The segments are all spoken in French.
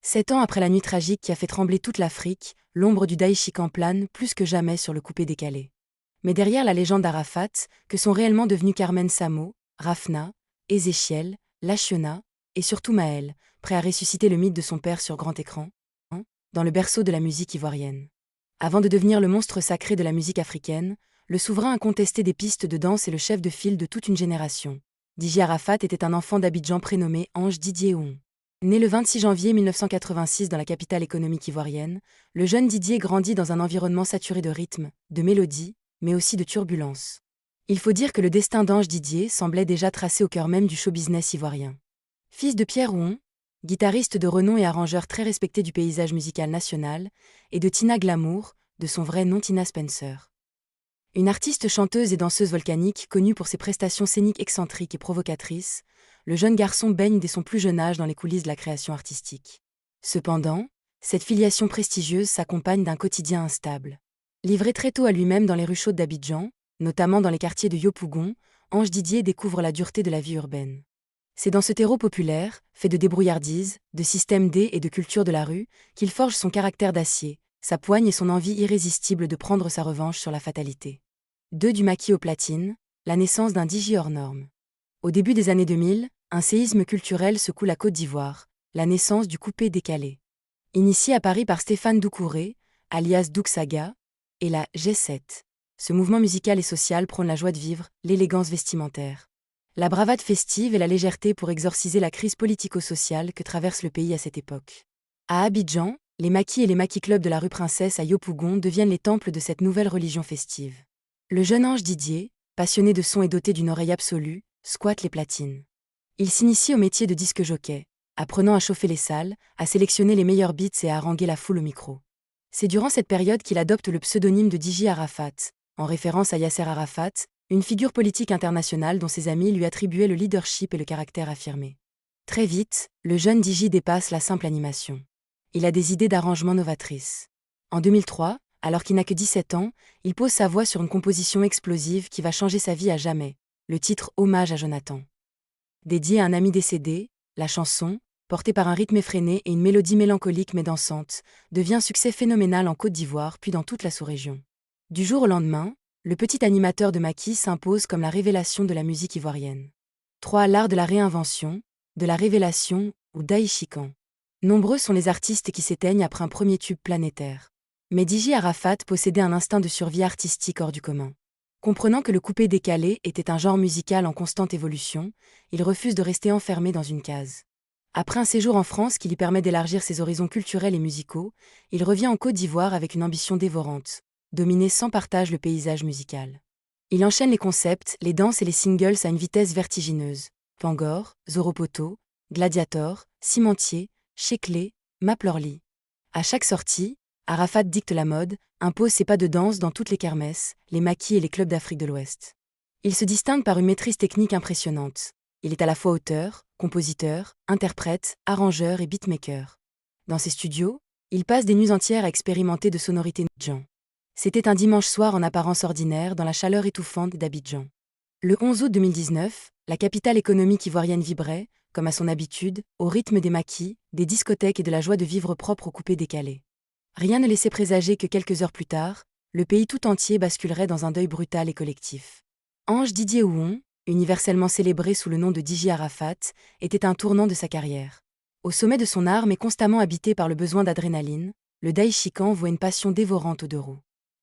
7 ans après la nuit tragique qui a fait trembler toute l'Afrique, l'ombre du Daïchikan plane plus que jamais sur le coupé décalé. Mais derrière la légende d'Arafat, que sont réellement devenus Carmen Samo, Rafna, Ézéchiel, Lachiona, et surtout Maël, prêt à ressusciter le mythe de son père sur grand écran, dans le berceau de la musique ivoirienne. Avant de devenir le monstre sacré de la musique africaine, le souverain incontesté des pistes de danse et le chef de file de toute une génération. Dj Arafat était un enfant d'Abidjan prénommé Ange Didier Oun. Né le 26 janvier 1986 dans la capitale économique ivoirienne, le jeune Didier grandit dans un environnement saturé de rythme, de mélodie, mais aussi de turbulence. Il faut dire que le destin d'Ange Didier semblait déjà tracé au cœur même du show-business ivoirien. Fils de Pierre Ouon, guitariste de renom et arrangeur très respecté du paysage musical national, et de Tina Glamour, de son vrai nom Tina Spencer. Une artiste chanteuse et danseuse volcanique connue pour ses prestations scéniques excentriques et provocatrices, le jeune garçon baigne dès son plus jeune âge dans les coulisses de la création artistique. Cependant, cette filiation prestigieuse s'accompagne d'un quotidien instable. Livré très tôt à lui-même dans les rues chaudes d'Abidjan, notamment dans les quartiers de Yopougon, Ange Didier découvre la dureté de la vie urbaine. C'est dans ce terreau populaire, fait de débrouillardise, de système D et de culture de la rue, qu'il forge son caractère d'acier, sa poigne et son envie irrésistible de prendre sa revanche sur la fatalité. Du maquis au platine, la naissance d'un DJ hors norme. Au début des années 2000, un séisme culturel secoue la Côte d'Ivoire, la naissance du coupé décalé. Initié à Paris par Stéphane Doucouré, alias Douksaga, et la G7. Ce mouvement musical et social prône la joie de vivre, l'élégance vestimentaire, la bravade festive et la légèreté pour exorciser la crise politico-sociale que traverse le pays à cette époque. À Abidjan, les maquis et les maquis clubs de la rue Princesse à Yopougon deviennent les temples de cette nouvelle religion festive. Le jeune Ange Didier, passionné de son et doté d'une oreille absolue, squatte les platines. Il s'initie au métier de disque jockey, apprenant à chauffer les salles, à sélectionner les meilleurs beats et à haranguer la foule au micro. C'est durant cette période qu'il adopte le pseudonyme de DJ Arafat, en référence à Yasser Arafat, une figure politique internationale dont ses amis lui attribuaient le leadership et le caractère affirmé. Très vite, le jeune DJ dépasse la simple animation. Il a des idées d'arrangement novatrices. En 2003, alors qu'il n'a que 17 ans, il pose sa voix sur une composition explosive qui va changer sa vie à jamais, le titre Hommage à Jonathan. Dédié à un ami décédé, la chanson, portée par un rythme effréné et une mélodie mélancolique mais dansante, devient un succès phénoménal en Côte d'Ivoire puis dans toute la sous-région. Du jour au lendemain, le petit animateur de maquis s'impose comme la révélation de la musique ivoirienne. L'art de la réinvention, de la révélation ou daïchikan. Nombreux sont les artistes qui s'éteignent après un premier tube planétaire. Mais DJ Arafat possédait un instinct de survie artistique hors du commun. Comprenant que le coupé décalé était un genre musical en constante évolution, il refuse de rester enfermé dans une case. Après un séjour en France qui lui permet d'élargir ses horizons culturels et musicaux, il revient en Côte d'Ivoire avec une ambition dévorante, dominer sans partage le paysage musical. Il enchaîne les concepts, les danses et les singles à une vitesse vertigineuse. Pangor, Zoropoto, Gladiator, Cimentier, Checlé, Maplorly. À chaque sortie, Arafat dicte la mode, impose ses pas de danse dans toutes les kermesses, les maquis et les clubs d'Afrique de l'Ouest. Il se distingue par une maîtrise technique impressionnante. Il est à la fois auteur, compositeur, interprète, arrangeur et beatmaker. Dans ses studios, il passe des nuits entières à expérimenter de sonorités Ndjan. C'était un dimanche soir en apparence ordinaire dans la chaleur étouffante d'Abidjan. Le 11 août 2019, la capitale économique ivoirienne vibrait, comme à son habitude, au rythme des maquis, des discothèques et de la joie de vivre propre au coupé décalé. Rien ne laissait présager que quelques heures plus tard, le pays tout entier basculerait dans un deuil brutal et collectif. Ange Didier Ouon, universellement célébré sous le nom de DJ Arafat, était un tournant de sa carrière. Au sommet de son art mais constamment habité par le besoin d'adrénaline, le daïchikan voit une passion dévorante aux deux roues.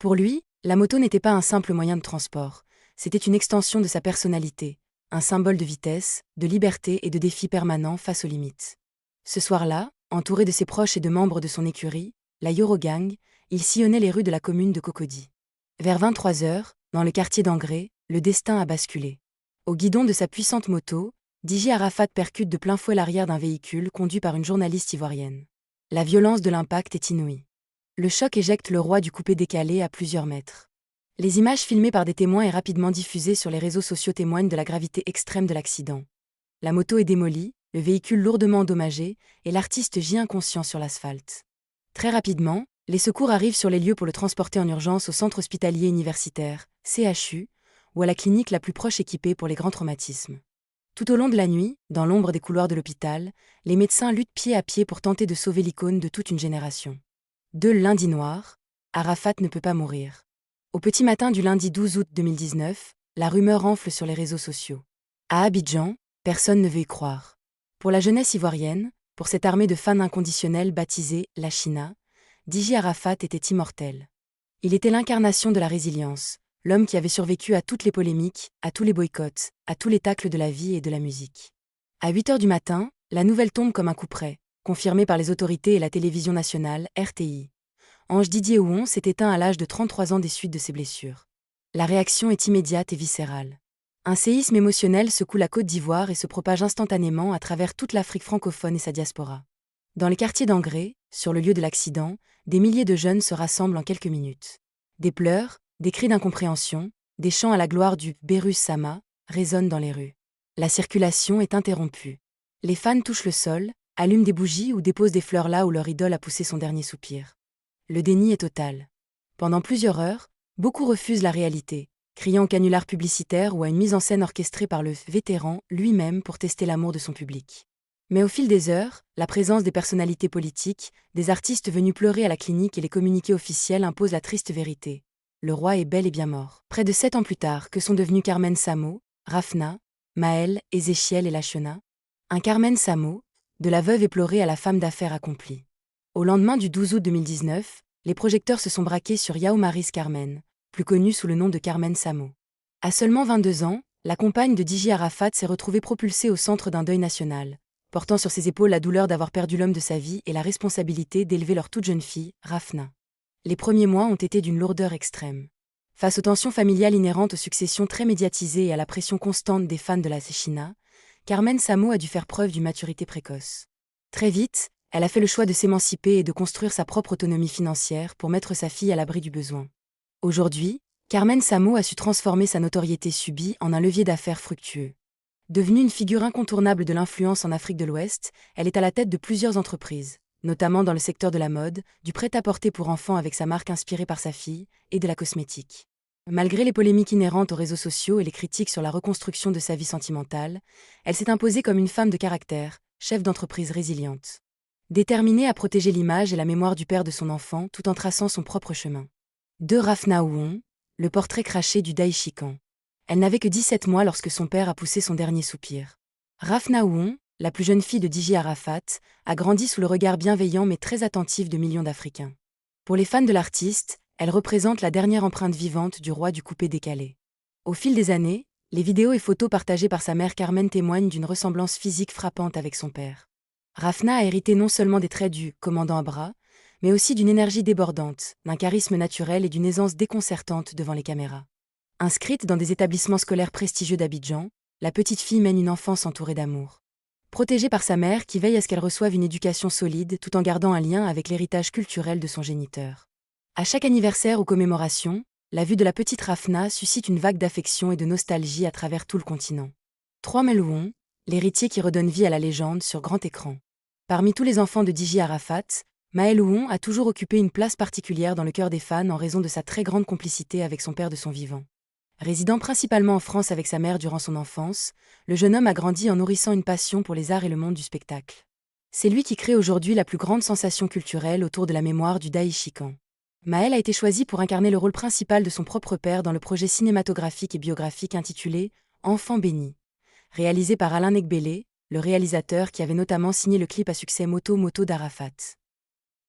Pour lui, la moto n'était pas un simple moyen de transport, c'était une extension de sa personnalité, un symbole de vitesse, de liberté et de défi permanent face aux limites. Ce soir-là, entouré de ses proches et de membres de son écurie, la Yorogang, il sillonnait les rues de la commune de Cocody. Vers 23h, dans le quartier d'Angré, le destin a basculé. Au guidon de sa puissante moto, DJ Arafat percute de plein fouet l'arrière d'un véhicule conduit par une journaliste ivoirienne. La violence de l'impact est inouïe. Le choc éjecte le roi du coupé décalé à plusieurs mètres. Les images filmées par des témoins et rapidement diffusées sur les réseaux sociaux témoignent de la gravité extrême de l'accident. La moto est démolie, le véhicule lourdement endommagé, et l'artiste gît inconscient sur l'asphalte. Très rapidement, les secours arrivent sur les lieux pour le transporter en urgence au centre hospitalier universitaire, CHU, ou à la clinique la plus proche équipée pour les grands traumatismes. Tout au long de la nuit, dans l'ombre des couloirs de l'hôpital, les médecins luttent pied à pied pour tenter de sauver l'icône de toute une génération. Le lundi noir, Arafat ne peut pas mourir. Au petit matin du lundi 12 août 2019, la rumeur enfle sur les réseaux sociaux. À Abidjan, personne ne veut y croire. Pour la jeunesse ivoirienne, pour cette armée de fans inconditionnels baptisée la China, Dji Arafat était immortel. Il était l'incarnation de la résilience, l'homme qui avait survécu à toutes les polémiques, à tous les boycotts, à tous les tacles de la vie et de la musique. À 8 heures du matin, la nouvelle tombe comme un coup près, confirmée par les autorités et la télévision nationale, RTI. Ange Didier Ouon s'est éteint à l'âge de 33 ans des suites de ses blessures. La réaction est immédiate et viscérale. Un séisme émotionnel secoue la Côte d'Ivoire et se propage instantanément à travers toute l'Afrique francophone et sa diaspora. Dans les quartiers d'Angré, sur le lieu de l'accident, des milliers de jeunes se rassemblent en quelques minutes. Des pleurs, des cris d'incompréhension, des chants à la gloire du « Berus Sama » résonnent dans les rues. La circulation est interrompue. Les fans touchent le sol, allument des bougies ou déposent des fleurs là où leur idole a poussé son dernier soupir. Le déni est total. Pendant plusieurs heures, beaucoup refusent la réalité, criant au canular publicitaire ou à une mise en scène orchestrée par le vétéran lui-même pour tester l'amour de son public. Mais au fil des heures, la présence des personnalités politiques, des artistes venus pleurer à la clinique et les communiqués officiels imposent la triste vérité. Le roi est bel et bien mort. Près de 7 ans plus tard, que sont devenus Carmen Samo, Rafna, Maël, Ézéchiel et Lachona? Un Carmen Samo, de la veuve éplorée à la femme d'affaires accomplie. Au lendemain du 12 août 2019, les projecteurs se sont braqués sur Yao Maris Carmen, plus connue sous le nom de Carmen Samo. À seulement 22 ans, la compagne de Dji Arafat s'est retrouvée propulsée au centre d'un deuil national, portant sur ses épaules la douleur d'avoir perdu l'homme de sa vie et la responsabilité d'élever leur toute jeune fille, Rafna. Les premiers mois ont été d'une lourdeur extrême. Face aux tensions familiales inhérentes aux successions très médiatisées et à la pression constante des fans de la China, Carmen Samo a dû faire preuve d'une maturité précoce. Très vite, elle a fait le choix de s'émanciper et de construire sa propre autonomie financière pour mettre sa fille à l'abri du besoin. Aujourd'hui, Carmen Samo a su transformer sa notoriété subie en un levier d'affaires fructueux. Devenue une figure incontournable de l'influence en Afrique de l'Ouest, elle est à la tête de plusieurs entreprises, notamment dans le secteur de la mode, du prêt-à-porter pour enfants avec sa marque inspirée par sa fille, et de la cosmétique. Malgré les polémiques inhérentes aux réseaux sociaux et les critiques sur la reconstruction de sa vie sentimentale, elle s'est imposée comme une femme de caractère, chef d'entreprise résiliente. Déterminée à protéger l'image et la mémoire du père de son enfant tout en traçant son propre chemin. De Rafna Ouon, le portrait craché du Daïchikan. Elle n'avait que 17 mois lorsque son père a poussé son dernier soupir. Rafna Ouon, la plus jeune fille de Dji Arafat, a grandi sous le regard bienveillant mais très attentif de millions d'Africains. Pour les fans de l'artiste, elle représente la dernière empreinte vivante du roi du coupé-décalé. Au fil des années, les vidéos et photos partagées par sa mère Carmen témoignent d'une ressemblance physique frappante avec son père. Rafna a hérité non seulement des traits du commandant Abra, mais aussi d'une énergie débordante, d'un charisme naturel et d'une aisance déconcertante devant les caméras. Inscrite dans des établissements scolaires prestigieux d'Abidjan, la petite fille mène une enfance entourée d'amour. Protégée par sa mère qui veille à ce qu'elle reçoive une éducation solide tout en gardant un lien avec l'héritage culturel de son géniteur. À chaque anniversaire ou commémoration, la vue de la petite Rafna suscite une vague d'affection et de nostalgie à travers tout le continent. Maël Ouon, l'héritier qui redonne vie à la légende sur grand écran. Parmi tous les enfants de Dji Arafat, Maël Ouon a toujours occupé une place particulière dans le cœur des fans en raison de sa très grande complicité avec son père de son vivant. Résidant principalement en France avec sa mère durant son enfance, le jeune homme a grandi en nourrissant une passion pour les arts et le monde du spectacle. C'est lui qui crée aujourd'hui la plus grande sensation culturelle autour de la mémoire du Daïchikan. Maël a été choisi pour incarner le rôle principal de son propre père dans le projet cinématographique et biographique intitulé « Enfant béni », réalisé par Alain Nekbele, le réalisateur qui avait notamment signé le clip à succès Moto Moto d'Arafat.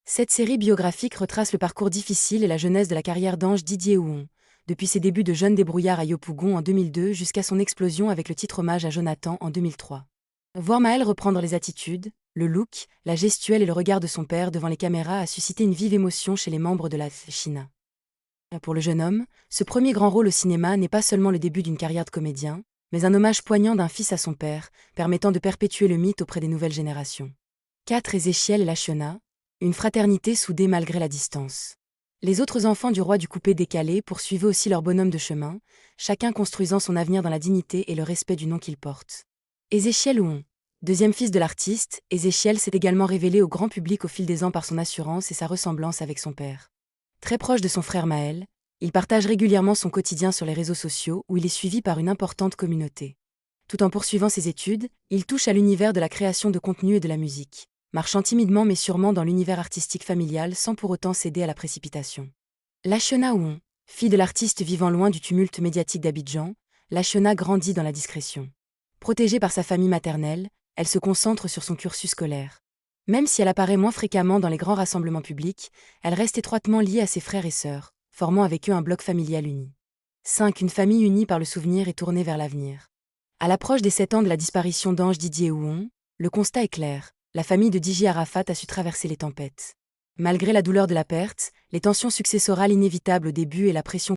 Cette série biographique retrace le parcours difficile et la jeunesse de la carrière d'Ange Didier Ouon, depuis ses débuts de jeune débrouillard à Yopougon en 2002 jusqu'à son explosion avec le titre Hommage à Jonathan en 2003. Voir Maël reprendre les attitudes, le look, la gestuelle et le regard de son père devant les caméras a suscité une vive émotion chez les membres de la China. Pour le jeune homme, ce premier grand rôle au cinéma n'est pas seulement le début d'une carrière de comédien, mais un hommage poignant d'un fils à son père, permettant de perpétuer le mythe auprès des nouvelles générations. 4 Ézéchiel et Lachona, une fraternité soudée malgré la distance. Les autres enfants du roi du coupé-décalé poursuivaient aussi leur bonhomme de chemin, chacun construisant son avenir dans la dignité et le respect du nom qu'il porte. Ézéchiel Ouon, deuxième fils de l'artiste, Ézéchiel s'est également révélé au grand public au fil des ans par son assurance et sa ressemblance avec son père. Très proche de son frère Maël, il partage régulièrement son quotidien sur les réseaux sociaux où il est suivi par une importante communauté. Tout en poursuivant ses études, il touche à l'univers de la création de contenu et de la musique, marchant timidement mais sûrement dans l'univers artistique familial sans pour autant céder à la précipitation. Lachona Ouon, fille de l'artiste vivant loin du tumulte médiatique d'Abidjan, Lachona grandit dans la discrétion. Protégée par sa famille maternelle, elle se concentre sur son cursus scolaire. Même si elle apparaît moins fréquemment dans les grands rassemblements publics, elle reste étroitement liée à ses frères et sœurs, formant avec eux un bloc familial uni. 5. Une famille unie par le souvenir et tournée vers l'avenir. À l'approche des 7 ans de la disparition d'Ange Didier Ouon, le constat est clair, la famille de Dji Arafat a su traverser les tempêtes. Malgré la douleur de la perte, les tensions successorales inévitables au début et la pression